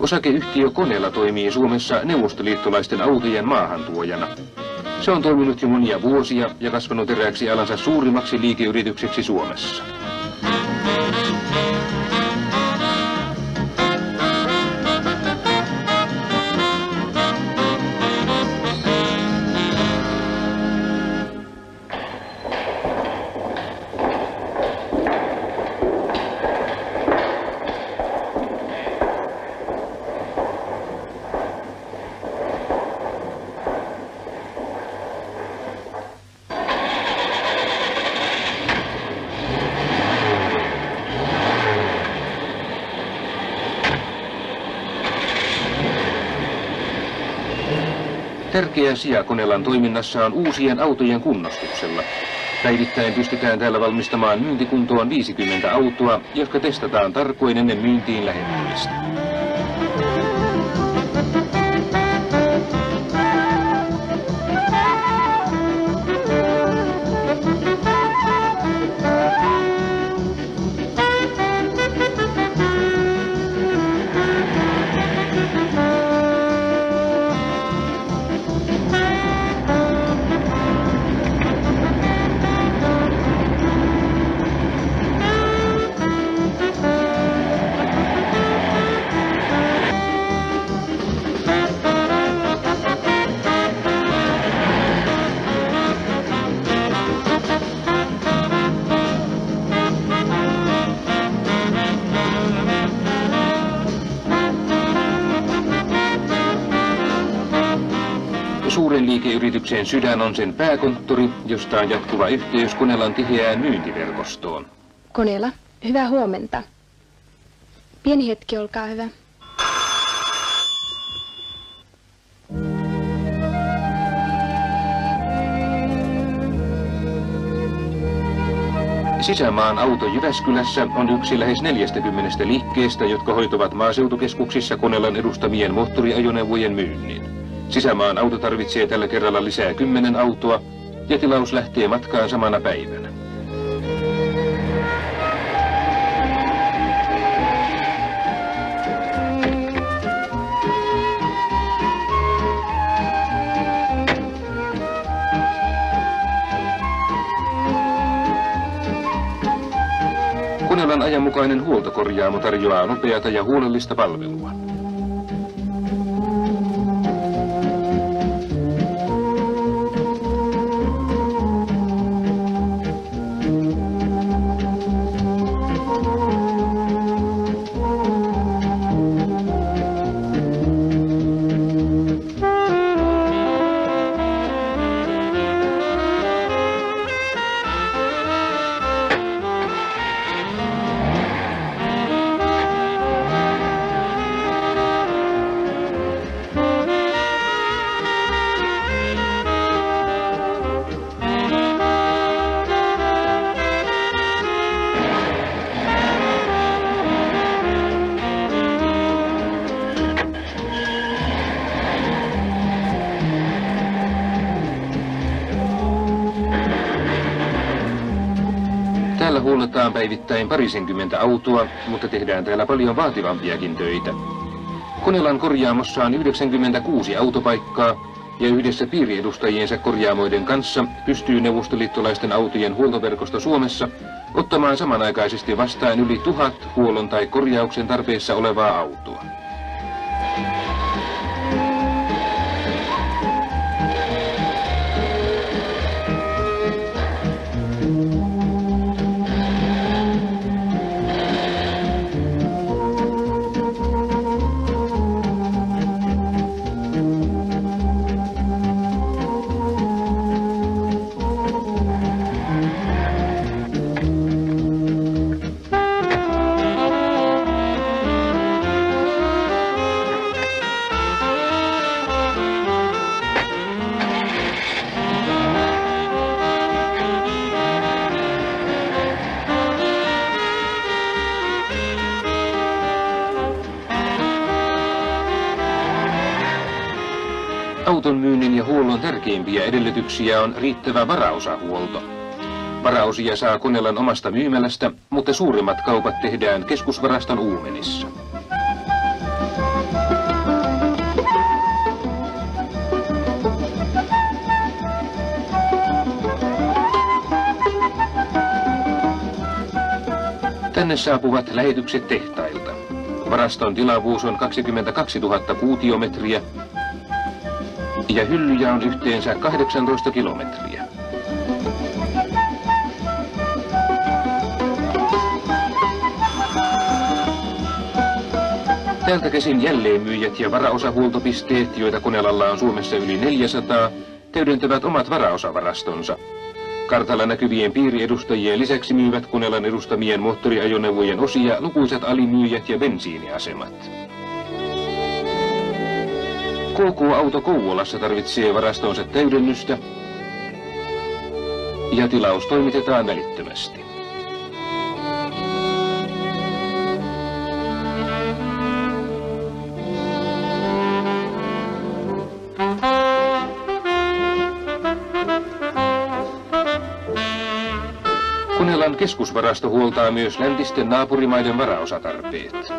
Osakeyhtiö Konela toimii Suomessa neuvostoliittolaisten autojen maahantuojana. Se on toiminut jo monia vuosia ja kasvanut erääksi alansa suurimmaksi liikeyritykseksi Suomessa. Tärkeä sija Konelan toiminnassa on uusien autojen kunnostuksella. Päivittäin pystytään täällä valmistamaan myyntikuntoon 50 autoa, jotka testataan tarkoin ennen myyntiin lähettämistä. Suuren liikeyrityksen sydän on sen pääkonttori, josta on jatkuva yhteys Konelan tiheään myyntiverkostoon. Konela, hyvää huomenta. Pieni hetki, olkaa hyvä. Sisämaan auto Jyväskylässä on yksi lähes 40 liikkeestä, jotka hoitavat maaseutukeskuksissa Konelan edustamien moottoriajoneuvojen myynnin. Sisämaan auto tarvitsee tällä kerralla lisää 10 autoa ja tilaus lähtee matkaan samana päivänä. Konelan ajanmukainen huoltokorjaamo tarjoaa nopeata ja huolellista palvelua. Täällä huolletaan päivittäin parisenkymmentä autoa, mutta tehdään täällä paljon vaativampiakin töitä. Konelan korjaamossa on 96 autopaikkaa ja yhdessä piiriedustajiensa korjaamoiden kanssa pystyy neuvostoliittolaisten autojen huoltoverkosto Suomessa ottamaan samanaikaisesti vastaan yli 1000 huollon tai korjauksen tarpeessa olevaa autoa. Auton myynnin ja huollon tärkeimpiä edellytyksiä on riittävä varaosahuolto. Varaosia saa Konelan omasta myymälästä, mutta suurimmat kaupat tehdään keskusvaraston Uumenissa. Tänne saapuvat lähetykset tehtailta. Varaston tilavuus on 22 000 kuutiometriä ja hyllyjä on yhteensä 18 kilometriä. Täältä käsin jälleenmyyjät ja varaosahuoltopisteet, joita Konelalla on Suomessa yli 400, täydentävät omat varaosavarastonsa. Kartalla näkyvien piiriedustajien lisäksi myyvät Konelan edustamien moottoriajoneuvojen osia lukuisat alimyyjät ja bensiiniasemat. KK-auto Kouvolassa tarvitsee varastonsa täydennystä ja tilaus toimitetaan välittömästi. Konelan keskusvarasto huoltaa myös läntisten naapurimaiden varaosatarpeet.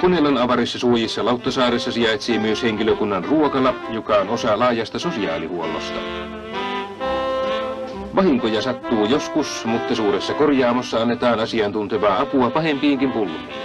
Konelan avarissa suojissa Lauttasaaressa sijaitsee myös henkilökunnan ruokala, joka on osa laajasta sosiaalihuollosta. Vahinkoja sattuu joskus, mutta suuressa korjaamossa annetaan asiantuntevaa apua pahempiinkin pulmiin.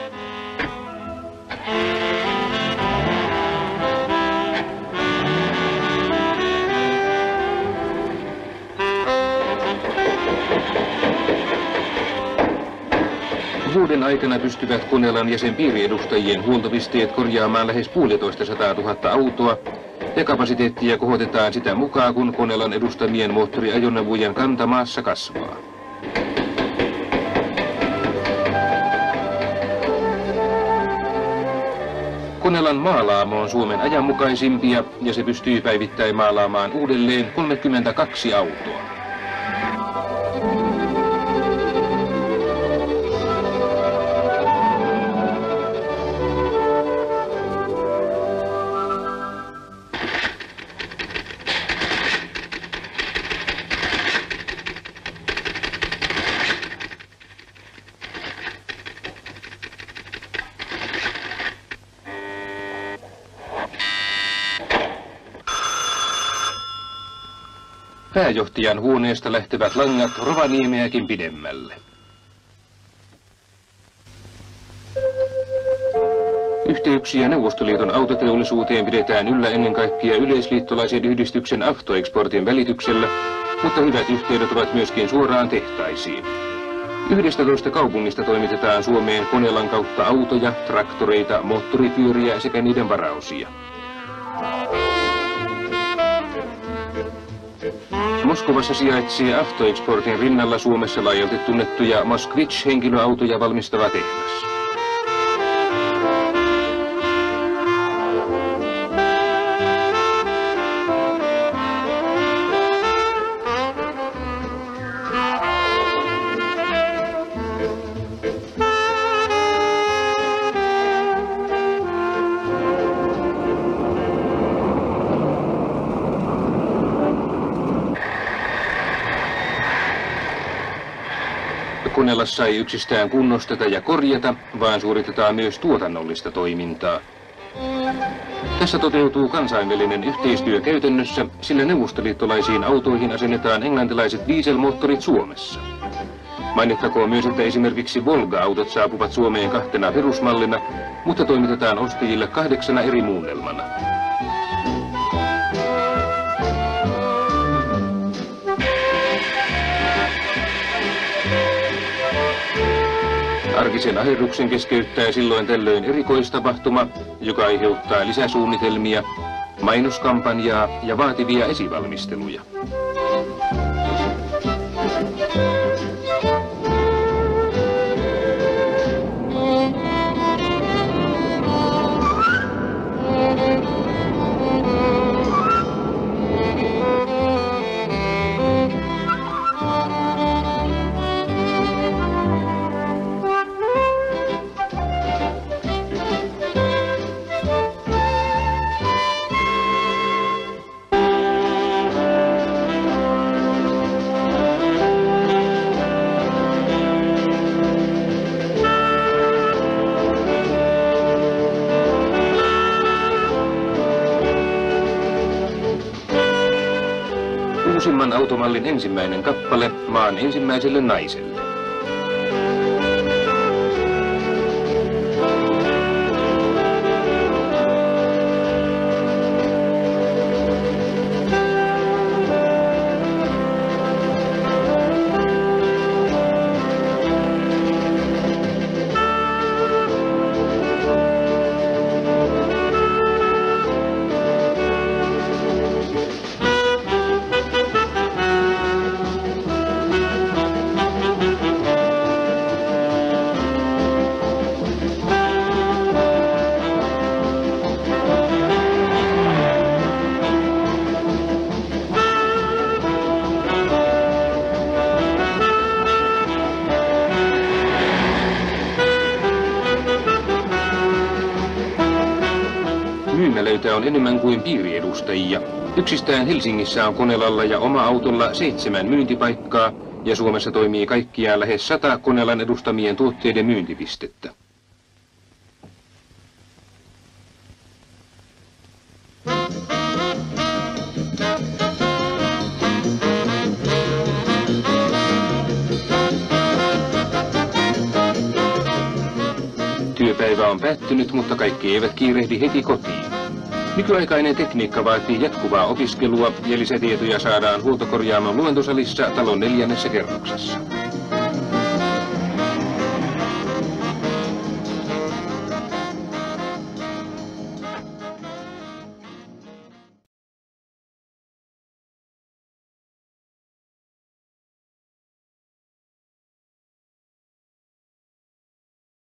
Vuoden aikana pystyvät Konelan ja sen piiriedustajien huoltopisteet korjaamaan lähes 150 000 autoa, ja kapasiteettia kohotetaan sitä mukaan, kun Konelan edustamien moottoriajoneuvojen kanta maassa kasvaa. Konelan maalaamo on Suomen ajanmukaisimpia, ja se pystyy päivittäin maalaamaan uudelleen 32 autoa. Pääjohtajan huoneesta lähtevät langat Rovaniemeäkin pidemmälle. Yhteyksiä Neuvostoliiton autoteollisuuteen pidetään yllä ennen kaikkea yleisliittolaisen yhdistyksen Avtoexportin välityksellä, mutta hyvät yhteydet ovat myöskin suoraan tehtaisiin. 11 kaupungista toimitetaan Suomeen Konelan kautta autoja, traktoreita, moottoripyöriä sekä niiden varaosia. Moskovassa sijaitsee Avtoexportin rinnalla Suomessa laajalti tunnettuja Moskvich-henkilöautoja valmistava tehdas. Konelassa ei yksistään kunnosteta ja korjata, vaan suoritetaan myös tuotannollista toimintaa. Tässä toteutuu kansainvälinen yhteistyö käytännössä, sillä neuvostoliittolaisiin autoihin asennetaan englantilaiset dieselmoottorit Suomessa. Mainittakoon myös, että esimerkiksi Volga-autot saapuvat Suomeen 2 perusmallina, mutta toimitetaan ostajille 8 eri muunnelmana. Arkisen aherruksen keskeyttää silloin tällöin erikoistapahtuma, joka aiheuttaa lisäsuunnitelmia, mainoskampanjaa ja vaativia esivalmisteluja. automallin ensimmäinen kappale maan ensimmäiselle naiselle. Myymälöitä on enemmän kuin piiriedustajia. Yksistään Helsingissä on Konelalla ja oma autolla 7 myyntipaikkaa ja Suomessa toimii kaikkiaan lähes 100 Konelan edustamien tuotteiden myyntipistettä. Työpäivä on päättynyt, mutta kaikki eivät kiirehdi heti kotiin. Nykyaikainen tekniikka vaatii jatkuvaa opiskelua ja lisätietoja saadaan huoltokorjaamon luentosalissa talon 4. kerroksessa.